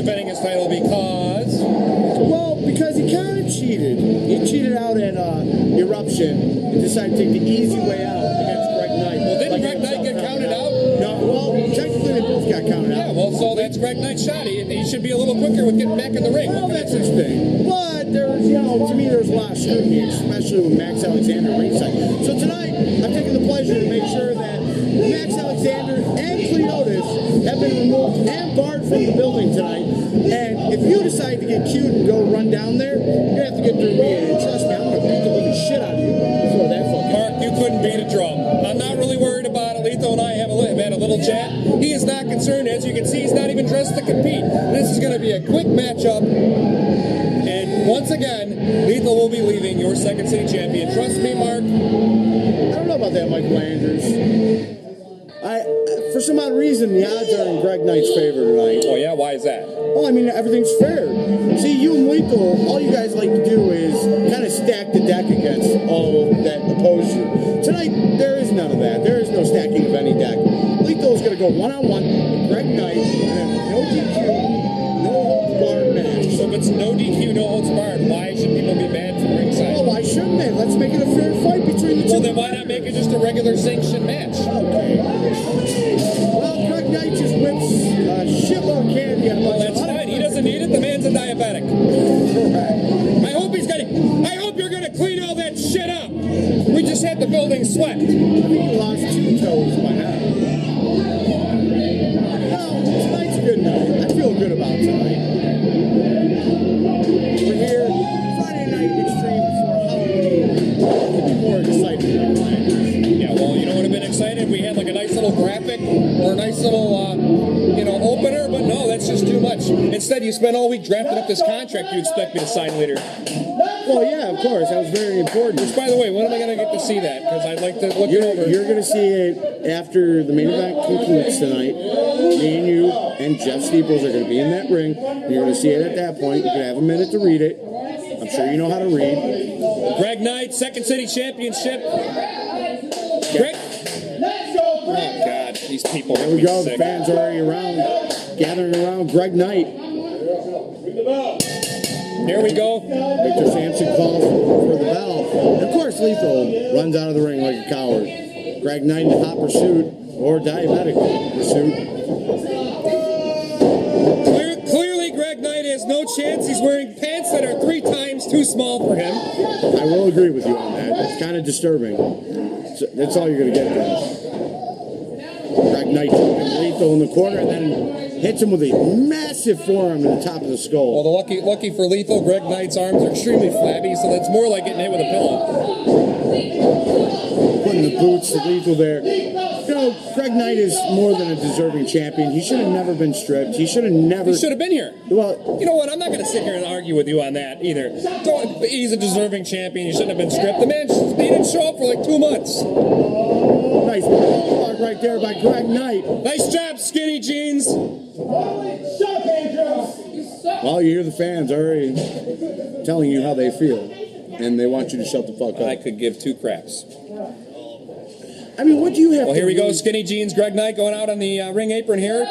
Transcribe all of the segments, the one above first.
defending his title because... Well, because he kind of cheated. He cheated out at Eruption and decided to take the easy way out against Greg Night. Well, didn't Greg Night get counted out? No, well, technically they both got counted out. Yeah, well, so that's Greg Knight's shot. He should be a little quicker with getting back in the ring. Well, that's his thing. But there's, to me, there's a lot of scrutiny, especially with Max Alexander ringside. So tonight, I'm taking the pleasure to make sure that Max Alexander and Cleotis have been removed and barred from the building tonight. And if you decide to get cute and go run down there, you're going to have to get through me. And trust me, I'm going to beat the living shit out of you before that fucking... Mark, you couldn't beat a drum. I'm not really worried about it. Lethal and I have had a little chat. He is not concerned. As you can see, he's not even dressed to compete. This is going to be a quick matchup. And once again, Lethal will be leaving, your Second City champion. Trust me, Mark. I don't know about that, Michael Andrews. For some odd reason, the odds are in Greg Knight's favor tonight. Oh, yeah? Why is that? Well, I mean, everything's fair. See, you and Lethal, all you guys like to do is kind of stack the deck against all that oppose you. Tonight, there is none of that. There is no stacking of any deck. Lethal is going to go one-on-one with Greg Night, and no DQ, no holds barred match. So if it's no DQ, no holds barred, why should people be banned from ringside? Well, why shouldn't they? Let's make it a fair fight between the two. Well, then why not make it just a regular sanctioned match? Okay. Well, Greg Night just whips a shitload of candy out of Well, that's fine. He doesn't need it. The man's a diabetic. Correct. I hope you're gonna clean all that shit up. We just had the building swept. I think he lost 2 toes by now. Well, tonight's a good night. I feel good about tonight. We're here Friday night extreme before Halloween. It could be more exciting. Yeah, well, you know what would have been excited? We had like a nice little graphic or a nice little, opener, but no, that's just too much. Instead, you spent all week drafting up this contract you expect me to sign later. Well, yeah, of course. That was very important. Which, by the way, when am I going to get to see that? Because I'd like to look it over. You're going to see it after the main event concludes tonight. Me and you and Jeff Steeples are going to be in that ring. You're going to see it at that point. You're going to have a minute to read it. I'm sure you know how to read. Greg Night, Second City Championship. Greg. Oh, God. These people. There we go. The fans are already around, gathering around Greg Night. Here we go. Victor Sampson calls for the bell. And of course, Lethal runs out of the ring like a coward. Greg Night in hot pursuit or diabetic pursuit. Clearly, Greg Night has no chance. He's wearing pants that are 3 times too small for him. I will agree with you on that. It's kind of disturbing. So that's all you're going to get there. Greg Night jumping Lethal in the corner and then hits him with a massive forearm to the top of the skull. Well, lucky for Lethal, Greg Knight's arms are extremely flabby, so that's more like getting hit with a pillow. Putting the boots to Lethal there. You know, Greg Night is more than a deserving champion. He should have never been stripped. He should have never... He should have been here. Well, you know what? I'm not going to sit here and argue with you on that either. He's a deserving champion. He shouldn't have been stripped. The man, he didn't show up for like 2 months. Nice block right there by Greg Night. Nice job, skinny jeans. Well, you hear the fans already telling you how they feel, and they want you to shut the fuck up. I could give 2 craps. I mean, what do you have Well, to here we do? go, skinny jeans, Greg Night going out on the ring apron here.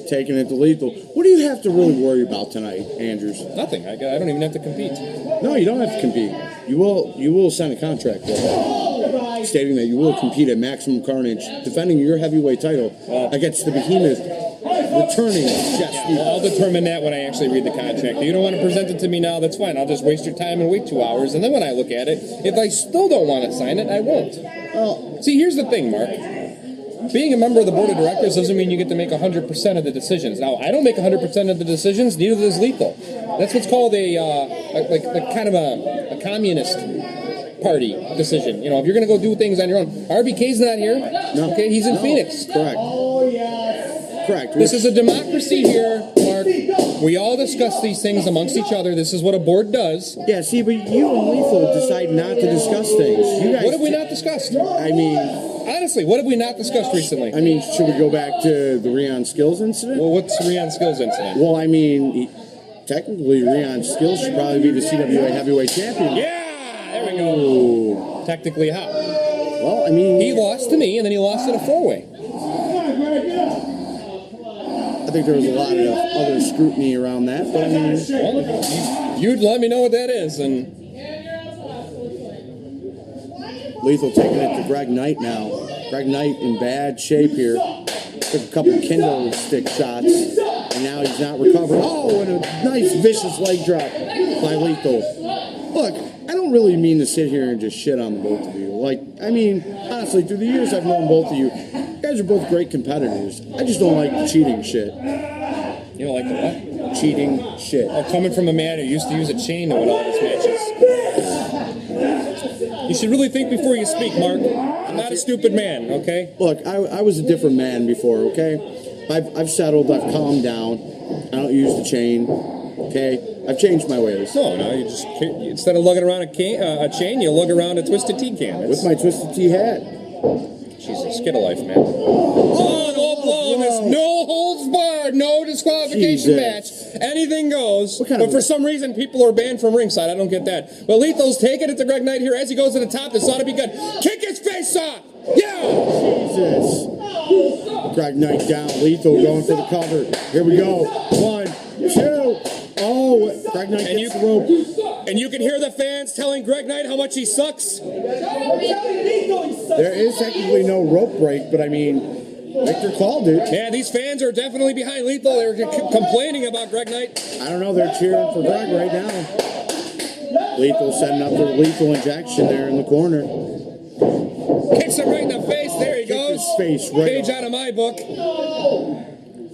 Taking it to Lethal. What do you have to really worry about tonight, Andrews? Nothing. I don't even have to compete. No, you don't have to compete. You will sign a contract stating that you will compete at Maximum Carnage, defending your heavyweight title against the behemoth returning Jeff Stephens. Well, I'll determine that when I actually read the contract. If you don't want to present it to me now, that's fine. I'll just waste your time and wait 2 hours, and then when I look at it, if I still don't want to sign it, I won't. Well, see, here's the thing, Mark. Being a member of the board of directors doesn't mean you get to make 100% of the decisions. Now, I don't make 100% of the decisions. Neither does Lethal. That's what's called a kind of a communist party decision. You know, if you're going to go do things on your own. RBK's not here. No. Okay, he's in Phoenix. Correct. Correct. This is a democracy here, Mark. We all discuss these things amongst each other. This is what a board does. Yeah, see, but you and Lethal decide not to discuss things. You guys. What have we not discussed? I mean, honestly, what have we not discussed recently? I mean, should we go back to the Rion Skills incident? Well, what's Rion Skills incident? Well, I mean, technically, Rion Skills should probably be the CWA heavyweight champion. Yeah, there we go. Ooh. Technically, how? Well, I mean, he lost to me, and then he lost in a 4-way. I think there was a lot of other scrutiny around that, but I mean, Well, you'd let me know what that is, and Lethal taking it to Greg Night now. Greg Night in bad shape here. Took a couple kendo stick shots, and now he's not recovering. Oh, and a nice vicious leg drop by Lethal. Look, I don't really mean to sit here and just shit on the both of you. Like, I mean, honestly, through the years I've known both of you, you guys are both great competitors. I just don't like the cheating shit. you don't like the what? Cheating shit. Oh, coming from a man who used to use a chain to win all his matches. You should really think before you speak, Mark. I'm not a stupid man, okay? Look, I was a different man before, okay? I've settled, I've calmed down. I don't use the chain, okay? I've changed my ways. No, you just instead of lugging around a chain, you lug around a twisted tea can. With my twisted tea hat. Jesus, get a life, man. Oh, low blow, this no holds barred, no disqualification match. Anything goes. But for some reason, people are banned from ringside. I don't get that. But Lethal's taking it to Greg Night here as he goes to the top. This ought to be good. Kick his face off! Yeah! Jesus. Greg Night down. Lethal going for the cover. Here we go. 1, 2. Oh, Greg Night gets the rope. And you can hear the fans telling Greg Night how much he sucks. There is technically no rope break, but I mean, Victor called it. Yeah, these fans are definitely behind Lethal. They're complaining about Greg Night. I don't know. They're cheering for Greg right now. Lethal setting up the lethal injection there in the corner. Kicks him right in the face. There he goes. His face right Page out of my book.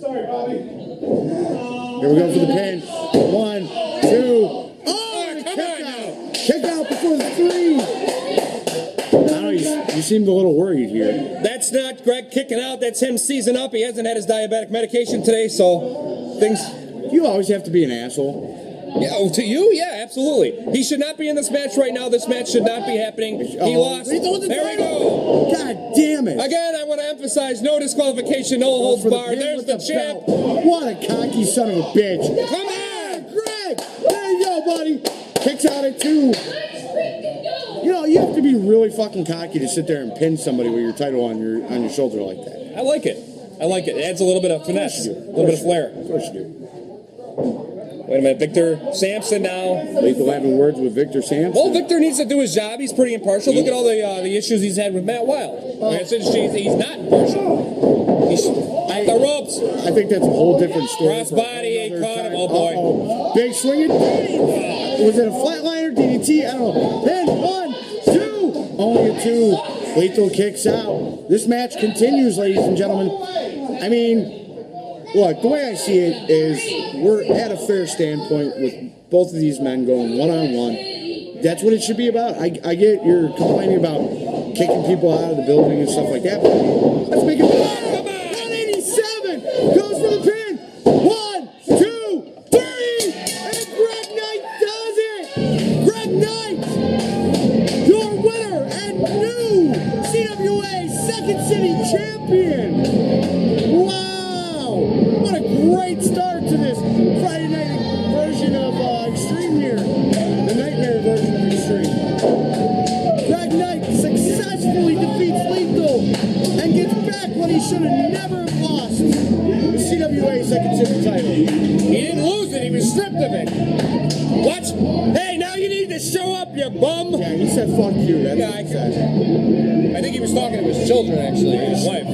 Sorry, Bobby. Here we go for the pin. 1, 2. Oh, come on now. Kick out before the 3. I don't know, you seemed a little worried here. That's not Greg kicking out. That's him seizing up. He hasn't had his diabetic medication today, so things... You always have to be an asshole. Yeah, oh, to you? Yeah, absolutely. He should not be in this match right now. This match should not be happening. He lost. There we go. God damn it. Again, I want to emphasize no disqualification, no holds barred. There's the champ. What a cocky son of a bitch. Come on, Greg. There you go, buddy. Kicks out at 2. You know, you have to be really fucking cocky to sit there and pin somebody with your title on your shoulder like that. I like it. I like it. It adds a little bit of finesse, a little bit of flair. Of course you do. Wait a minute, Victor Sampson now. Lethal having words with Victor Sampson. Well, Victor needs to do his job. He's pretty impartial. Look at all the issues he's had with Matt Wild. He's not impartial. He's at the ropes. I think that's a whole different story. Crossbody, he caught him. Oh, boy. Uh-oh. Big swinging. Was it a flatliner, DDT? I don't know. Then 1, 2. Only a 2. Lethal kicks out. This match continues, ladies and gentlemen. I mean... Look, the way I see it is we're at a fair standpoint with both of these men going one-on-one. That's what it should be about. I get you're complaining about kicking people out of the building and stuff like that, but let's make it fun. 187 goes for the pin. 1, 2, 3, and Greg Night does it. Greg Night, your winner and new CWA Second City champion. Wow. What a great start to this Friday night version of Extreme here. The nightmare version of Extreme. Greg Night successfully defeats Lethal and gets back what he should have never lost. The CWA Second City title. He didn't lose it. He was stripped of it. What? Hey, now you need to show up, you bum. Yeah, he said fuck you. That's what he said. I think he was talking to his children, actually, his wife.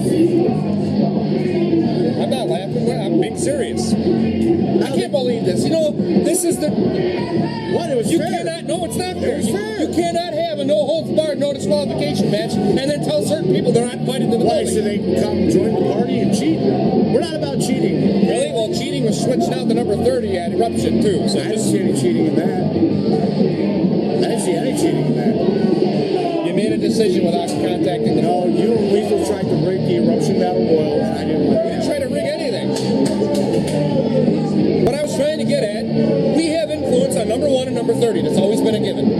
I'm not laughing. I'm being serious. I can't believe this. You know, this is the... What? It was you fair. Cannot... No, it's not fair. It was fair. You cannot have a no-holds-barred, no-disqualification match and then tell certain people they're not invited to the building. So they can come join the party and cheat? We're not about cheating. Really? Well, cheating was switched out to number 30 at Eruption, too. So I didn't see any cheating in that. I didn't see any cheating in that. You made a decision without contacting the... No, you and Lethal tried to break the Eruption Battle Royal, and I didn't let We didn't try to rig anything. What I was trying to get at, we have influence on number 1 and number 30. That's always been a given.